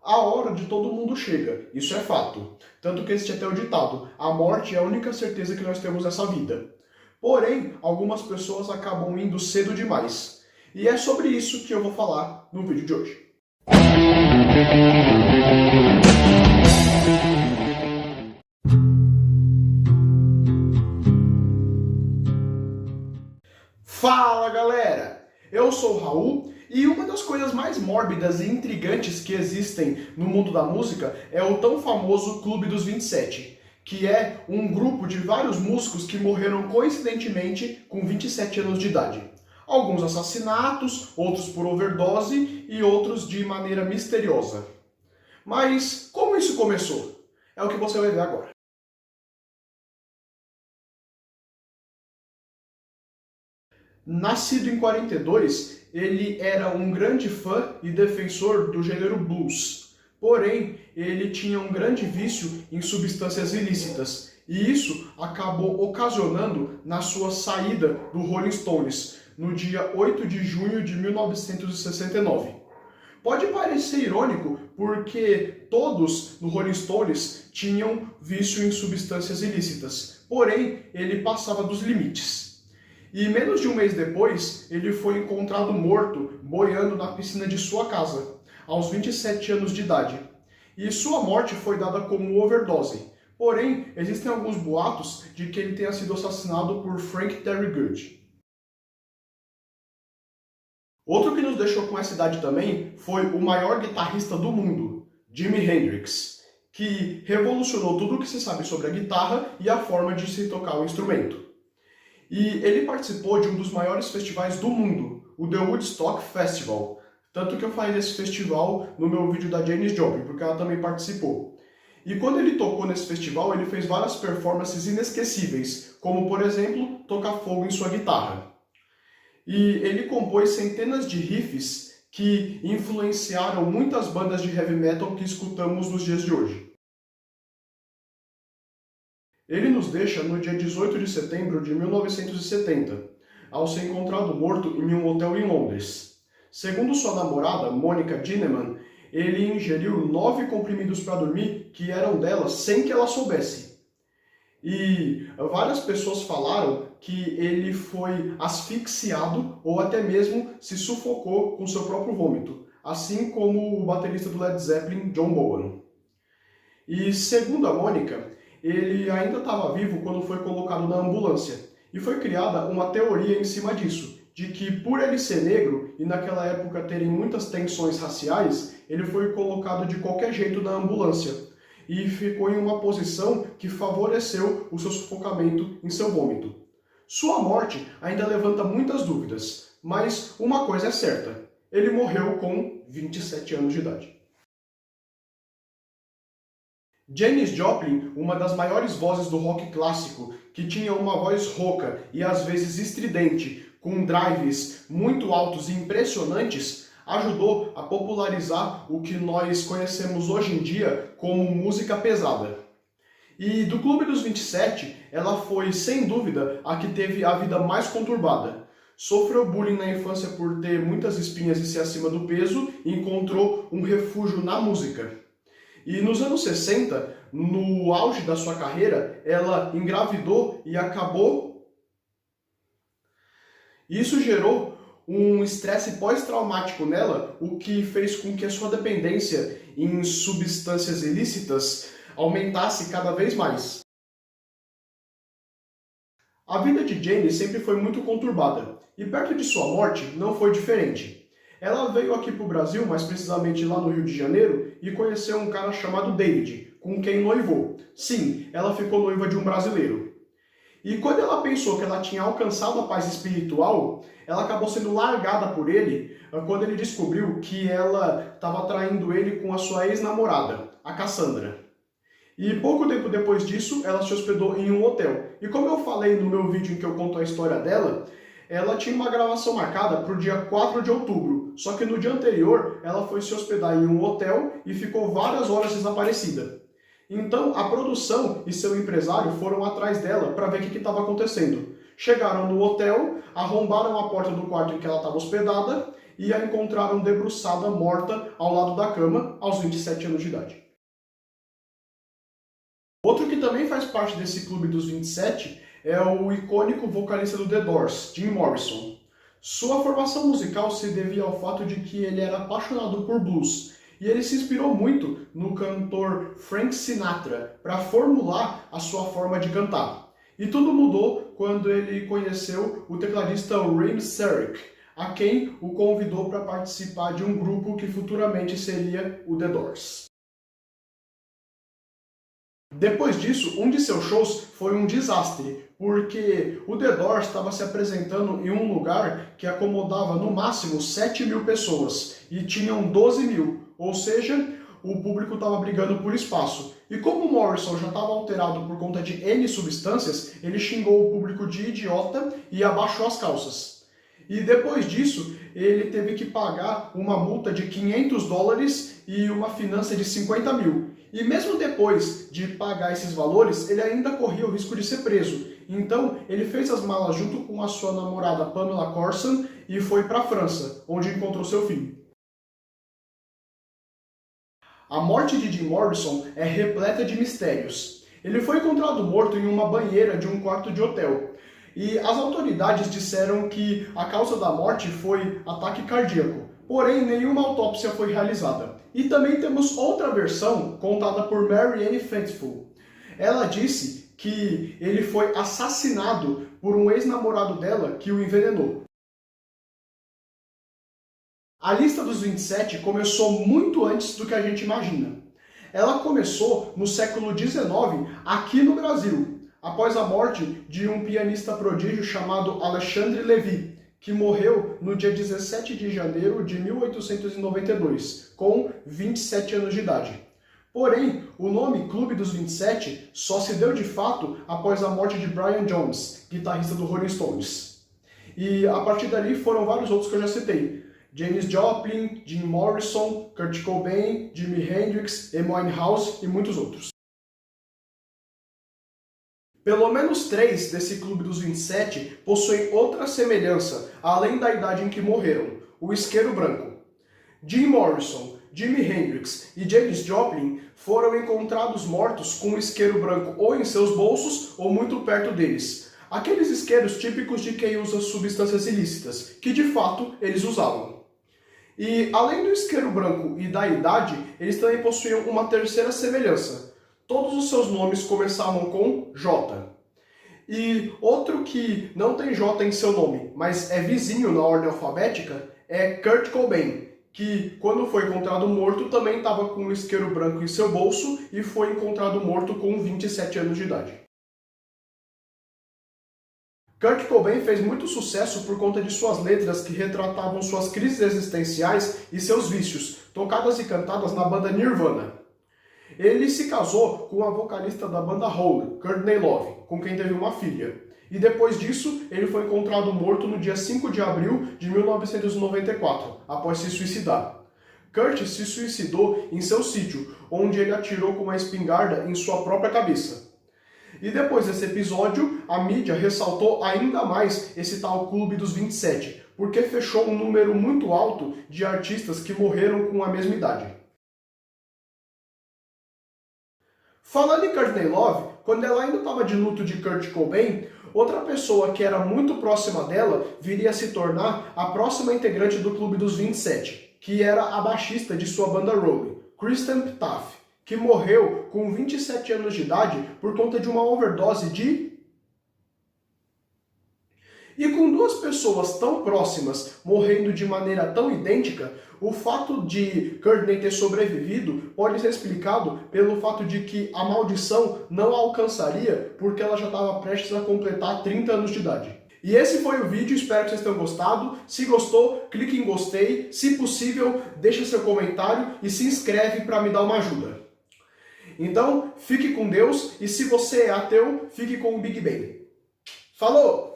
A hora de todo mundo chega, isso é fato. Tanto que existe até o ditado, a morte é a única certeza que nós temos nessa vida. Porém, algumas pessoas acabam indo cedo demais. E é sobre isso que eu vou falar no vídeo de hoje. Fala galera! Eu sou o Raul e uma das coisas mais mórbidas e intrigantes que existem no mundo da música é o tão famoso Clube dos 27, que é um grupo de vários músicos que morreram coincidentemente com 27 anos de idade. Alguns assassinatos, outros por overdose e outros de maneira misteriosa. Mas como isso começou? É o que você vai ver agora. Nascido em 42, ele era um grande fã e defensor do gênero blues. Porém, ele tinha um grande vício em substâncias ilícitas, e isso acabou ocasionando na sua saída do Rolling Stones, no dia 8 de junho de 1969. Pode parecer irônico, porque todos no Rolling Stones tinham vício em substâncias ilícitas, porém, ele passava dos limites. E menos de um mês depois, ele foi encontrado morto, boiando na piscina de sua casa, aos 27 anos de idade. E sua morte foi dada como overdose. Porém, existem alguns boatos de que ele tenha sido assassinado por Frank Terry Good. Outro que nos deixou com essa idade também foi o maior guitarrista do mundo, Jimi Hendrix, que revolucionou tudo o que se sabe sobre a guitarra e a forma de se tocar o instrumento. E ele participou de um dos maiores festivais do mundo, o The Woodstock Festival. Tanto que eu falei desse festival no meu vídeo da Janis Joplin, porque ela também participou. E quando ele tocou nesse festival, ele fez várias performances inesquecíveis, como, por exemplo, tocar fogo em sua guitarra. E ele compôs centenas de riffs que influenciaram muitas bandas de heavy metal que escutamos nos dias de hoje. Ele nos deixa no dia 18 de setembro de 1970, ao ser encontrado morto em um hotel em Londres. Segundo sua namorada, Monica Ginneman, ele ingeriu 9 comprimidos para dormir que eram dela sem que ela soubesse. E várias pessoas falaram que ele foi asfixiado ou até mesmo se sufocou com seu próprio vômito, assim como o baterista do Led Zeppelin, John Bonham. E segundo a Monica, ele ainda estava vivo quando foi colocado na ambulância, e foi criada uma teoria em cima disso, de que por ele ser negro e naquela época terem muitas tensões raciais, ele foi colocado de qualquer jeito na ambulância, e ficou em uma posição que favoreceu o seu sufocamento em seu vômito. Sua morte ainda levanta muitas dúvidas, mas uma coisa é certa, ele morreu com 27 anos de idade. Janis Joplin, uma das maiores vozes do rock clássico, que tinha uma voz rouca e às vezes estridente, com drives muito altos e impressionantes, ajudou a popularizar o que nós conhecemos hoje em dia como música pesada. E do Clube dos 27, ela foi, sem dúvida, a que teve a vida mais conturbada. Sofreu bullying na infância por ter muitas espinhas e ser acima do peso e encontrou um refúgio na música. E nos anos 60, no auge da sua carreira, ela engravidou e acabou. Isso gerou um estresse pós-traumático nela, o que fez com que a sua dependência em substâncias ilícitas aumentasse cada vez mais. A vida de Jane sempre foi muito conturbada, e perto de sua morte não foi diferente. Ela veio aqui para o Brasil, mais precisamente lá no Rio de Janeiro, e conheceu um cara chamado David, com quem noivou. Sim, ela ficou noiva de um brasileiro. E quando ela pensou que ela tinha alcançado a paz espiritual, ela acabou sendo largada por ele quando ele descobriu que ela estava traindo ele com a sua ex-namorada, a Cassandra. E pouco tempo depois disso, ela se hospedou em um hotel. E como eu falei no meu vídeo em que eu conto a história dela, ela tinha uma gravação marcada para o dia 4 de outubro, só que no dia anterior ela foi se hospedar em um hotel e ficou várias horas desaparecida. Então a produção e seu empresário foram atrás dela para ver o que estava acontecendo. Chegaram no hotel, arrombaram a porta do quarto em que ela estava hospedada e a encontraram debruçada, morta, ao lado da cama, aos 27 anos de idade. Outro que também faz parte desse clube dos 27 é o icônico vocalista do The Doors, Jim Morrison. Sua formação musical se devia ao fato de que ele era apaixonado por blues, e ele se inspirou muito no cantor Frank Sinatra para formular a sua forma de cantar. E tudo mudou quando ele conheceu o tecladista Ray Manzarek, a quem o convidou para participar de um grupo que futuramente seria o The Doors. Depois disso, um de seus shows foi um desastre, porque o The Doors estava se apresentando em um lugar que acomodava no máximo 7.000 pessoas, e tinham 12.000, ou seja, o público estava brigando por espaço. E como o Morrison já estava alterado por conta de N substâncias, ele xingou o público de idiota e abaixou as calças. E depois disso, ele teve que pagar uma multa de $500 e uma fiança de 50 mil. E mesmo depois de pagar esses valores, ele ainda corria o risco de ser preso. Então, ele fez as malas junto com a sua namorada Pamela Corson e foi para a França, onde encontrou seu filho. A morte de Jim Morrison é repleta de mistérios. Ele foi encontrado morto em uma banheira de um quarto de hotel. E as autoridades disseram que a causa da morte foi ataque cardíaco. Porém, nenhuma autópsia foi realizada. E também temos outra versão contada por Mary Ann Faithfull. Ela disse que ele foi assassinado por um ex-namorado dela que o envenenou. A lista dos 27 começou muito antes do que a gente imagina. Ela começou no século XIX, aqui no Brasil, após a morte de um pianista prodígio chamado Alexandre Levy, que morreu no dia 17 de janeiro de 1892, com 27 anos de idade. Porém, o nome Clube dos 27 só se deu de fato após a morte de Brian Jones, guitarrista do Rolling Stones. E a partir dali foram vários outros que eu já citei. Janis Joplin, Jim Morrison, Kurt Cobain, Jimi Hendrix, Amy Winehouse e muitos outros. Pelo menos 3 desse Clube dos 27 possuem outra semelhança, além da idade em que morreram: o isqueiro branco. Jim Morrison, Jimi Hendrix e Janis Joplin foram encontrados mortos com um isqueiro branco ou em seus bolsos ou muito perto deles. Aqueles isqueiros típicos de quem usa substâncias ilícitas, que de fato eles usavam. E além do isqueiro branco e da idade, eles também possuíam uma terceira semelhança. Todos os seus nomes começavam com J. E outro que não tem J em seu nome, mas é vizinho na ordem alfabética, é Kurt Cobain, que quando foi encontrado morto também estava com um isqueiro branco em seu bolso e foi encontrado morto com 27 anos de idade. Kurt Cobain fez muito sucesso por conta de suas letras que retratavam suas crises existenciais e seus vícios, tocadas e cantadas na banda Nirvana. Ele se casou com a vocalista da banda Hole, Courtney Love, com quem teve uma filha. E depois disso, ele foi encontrado morto no dia 5 de abril de 1994, após se suicidar. Kurt se suicidou em seu sítio, onde ele atirou com uma espingarda em sua própria cabeça. E depois desse episódio, a mídia ressaltou ainda mais esse tal Clube dos 27, porque fechou um número muito alto de artistas que morreram com a mesma idade. Falando em Courtney Love, quando ela ainda estava de luto de Kurt Cobain, outra pessoa que era muito próxima dela viria a se tornar a próxima integrante do Clube dos 27, que era a baixista de sua banda Rolling, Kristen Taff, que morreu com 27 anos de idade por conta de uma overdose de... E com duas pessoas tão próximas morrendo de maneira tão idêntica, o fato de Courtney ter sobrevivido pode ser explicado pelo fato de que a maldição não a alcançaria porque ela já estava prestes a completar 30 anos de idade. E esse foi o vídeo, espero que vocês tenham gostado. Se gostou, clique em gostei. Se possível, deixa seu comentário e se inscreve para me dar uma ajuda. Então, fique com Deus e se você é ateu, fique com o Big Bang. Falou!